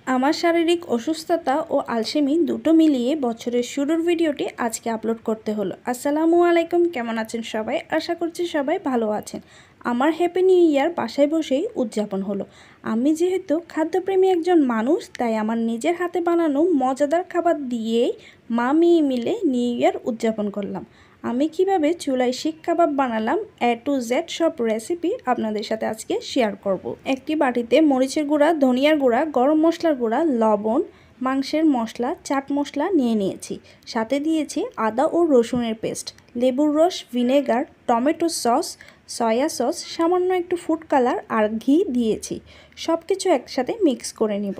আমার শারীরিক অসুস্থতা ও আলসেমি দুটো মিলিয়ে বছরের শুরুর ভিডিওটি আজকে আপলোড করতে হলো। আসসালামু আলাইকুম, কেমন আছেন সবাই? আশা করছি সবাই ভালো আছেন। আমার হ্যাপি নিউ ইয়ার বাসায় বসেই উদযাপন হলো। আমি যেহেতু খাদ্যপ্রেমী একজন মানুষ, তাই আমার নিজের হাতে বানানো মজাদার খাবার দিয়েই মা মেয়ে মিলে নিউ ইয়ার উদযাপন করলাম। আমি কিভাবে চুলায় শিক কাবাব বানালাম A to Z সব রেসিপি আপনাদের সাথে আজকে শেয়ার করব। একটি বাটিতে মরিচের গুঁড়া, ধনিয়ার গুঁড়া, গরম মশলার গুঁড়া, লবণ, মাংসের মশলা, চাট মশলা নিয়ে নিয়েছি। সাথে দিয়েছি আদা ও রসুনের পেস্ট, লেবুর রস, vinegar, tomato sauce, soya sauce, সামান্য একটু ফুড কালার আর ঘি দিয়েছি। সব কিছু একসাথে মিক্স করে নিব।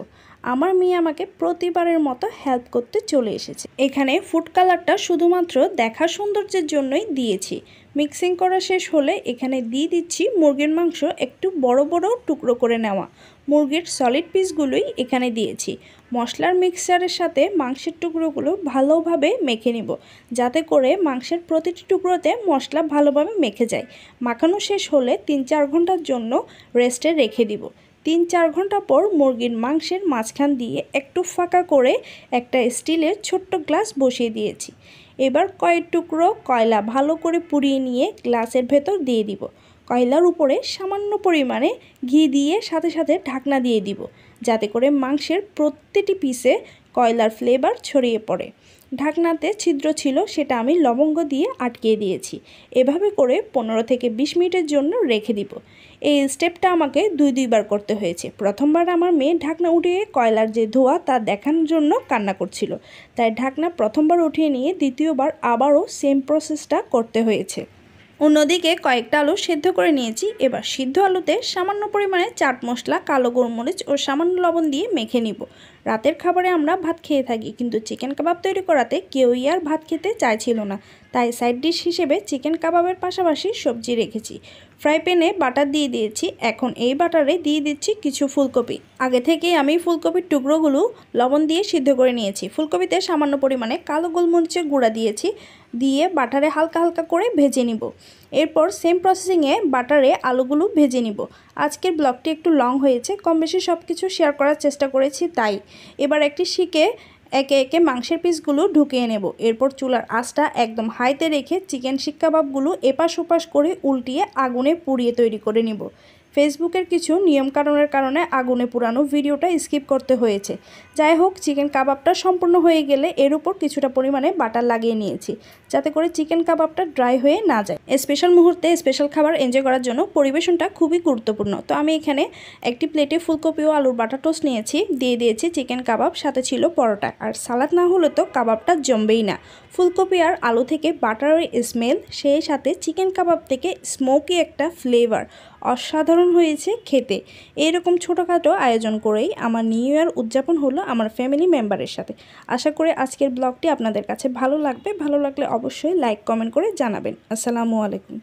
আমার মেয়ে আমাকে প্রতিবারের মতো হেল্প করতে চলে এসেছে। এখানে ফুড কালারটা শুধুমাত্র দেখার সৌন্দর্যের জন্যই দিয়েছি। মিক্সিং করা শেষ হলে এখানে দিয়ে দিচ্ছি মুরগির মাংস একটু বড় বড় টুকরো করে নেওয়া। মুরগির সলিড পিসগুলোই এখানে দিয়েছি। মশলার মিক্সচারের সাথে মাংসের টুকরোগুলো ভালোভাবে মেখে নিব, যাতে করে মাংসের প্রতিটি টুকরোতে মশলা ভালোভাবে মেখে যায়। মাখানো শেষ হলে 3-4 ঘন্টার জন্য রেস্টে রেখে দিব। 3-4 ঘন্টা পর মুরগির মাংসের মাঝখান দিয়ে একটু ফাঁকা করে একটা স্টিলের ছোট্ট গ্লাস বসিয়ে দিয়েছি। এবার কয়েক টুকরো কয়লা ভালো করে পুড়িয়ে নিয়ে গ্লাসের ভেতর দিয়ে দিব। কয়লার উপরে সামান্য পরিমাণে ঘি দিয়ে সাথে সাথে ঢাকনা দিয়ে দিব, যাতে করে মাংসের প্রতিটি পিসে কয়লার ফ্লেভার ছড়িয়ে পড়ে। ঢাকনাতে ছিদ্র ছিল, সেটা আমি লবঙ্গ দিয়ে আটকিয়ে দিয়েছি। এভাবে করে 15 থেকে 20 মিনিটের জন্য রেখে দিব। এই স্টেপটা আমাকে দুইবার করতে হয়েছে। প্রথমবার আমার মেয়ে ঢাকনা উঠিয়ে কয়লার যে ধোঁয়া তা দেখানোর জন্য কান্না করছিল, তাই ঢাকনা প্রথমবার উঠিয়ে নিয়ে দ্বিতীয়বার আবারও সেম প্রসেসটা করতে হয়েছে। অন্যদিকে কয়েকটা আলু সেদ্ধ করে নিয়েছি। এবার সিদ্ধ আলুতে সামান্য পরিমাণে চাট মশলা, কালো গোলমরিচ ও সামান্য লবণ দিয়ে মেখে নিব। রাতের খাবারে আমরা ভাত খেয়ে থাকি, কিন্তু চিকেন কাবাব তৈরি করাতে কেউই আর ভাত খেতে চাইছিল না, তাই সাইড ডিশ হিসেবে চিকেন কাবাবের পাশাপাশি সবজি রেখেছি। ফ্রাই প্যানে বাটার দিয়ে দিয়েছি। এখন এই বাটারে দিয়ে দিচ্ছি কিছু ফুলকপি। আগে থেকে আমি ফুলকপির টুকরোগুলো লবণ দিয়ে সিদ্ধ করে নিয়েছি। ফুলকপিতে সামান্য পরিমাণে কালো গোলমরিচের গুঁড়া দিয়েছি, দিয়ে বাটারে হালকা হালকা করে ভেজে নিব। এরপর সেম প্রসেসিংয়ে বাটারে আলুগুলো ভেজে নিব। আজকের ব্লগটি একটু লং হয়েছে, কম বেশি সব কিছু শেয়ার করার চেষ্টা করেছি, তাই এবার একটি শিকে একে একে মাংসের পিসগুলো ঢুকিয়ে নেব। এরপর চুলার আঁচটা একদম হাইতে রেখে চিকেন শিক কাবাবগুলো এপাশ ওপাশ করে উল্টিয়ে আগুনে পুড়িয়ে তৈরি করে নিব। ফেসবুকের কিছু নিয়মকানুনের কারণে আগুনে পুরানো ভিডিওটা স্কিপ করতে হয়েছে। যাই হোক, চিকেন কাবাবটা সম্পূর্ণ হয়ে গেলে এর উপর কিছুটা পরিমাণে বাটার লাগিয়ে নিয়েছি, যাতে করে চিকেন কাবাবটা ড্রাই হয়ে না যায়। স্পেশাল মুহূর্তে স্পেশাল খাবার এনজয় করার জন্য পরিবেশনটা খুবই গুরুত্বপূর্ণ। তো আমি এখানে একটি প্লেটে ফুলকপি ও আলুর বাটার টোস্ট নিয়েছি, দিয়ে দিয়েছি চিকেন কাবাব, সাথে ছিল পরোটা। আর সালাদ না হলে তো কাবাবটা জমবেই না। ফুলকপি আর আলু থেকে বাটারের স্মেল, সেই সাথে চিকেন কাবাব থেকে স্মোকি একটা ফ্লেভার, অসাধারণ হয়েছে খেতে। এইরকম ছোটোখাটো আয়োজন করেই আমার নিউ ইয়ার উদযাপন হলো আমার ফ্যামিলি মেম্বারের সাথে। আশা করি আজকের ব্লগটি আপনাদের কাছে ভালো লাগবে। ভালো লাগলে অবশ্যই লাইক কমেন্ট করে জানাবেন। আসসালামু আলাইকুম।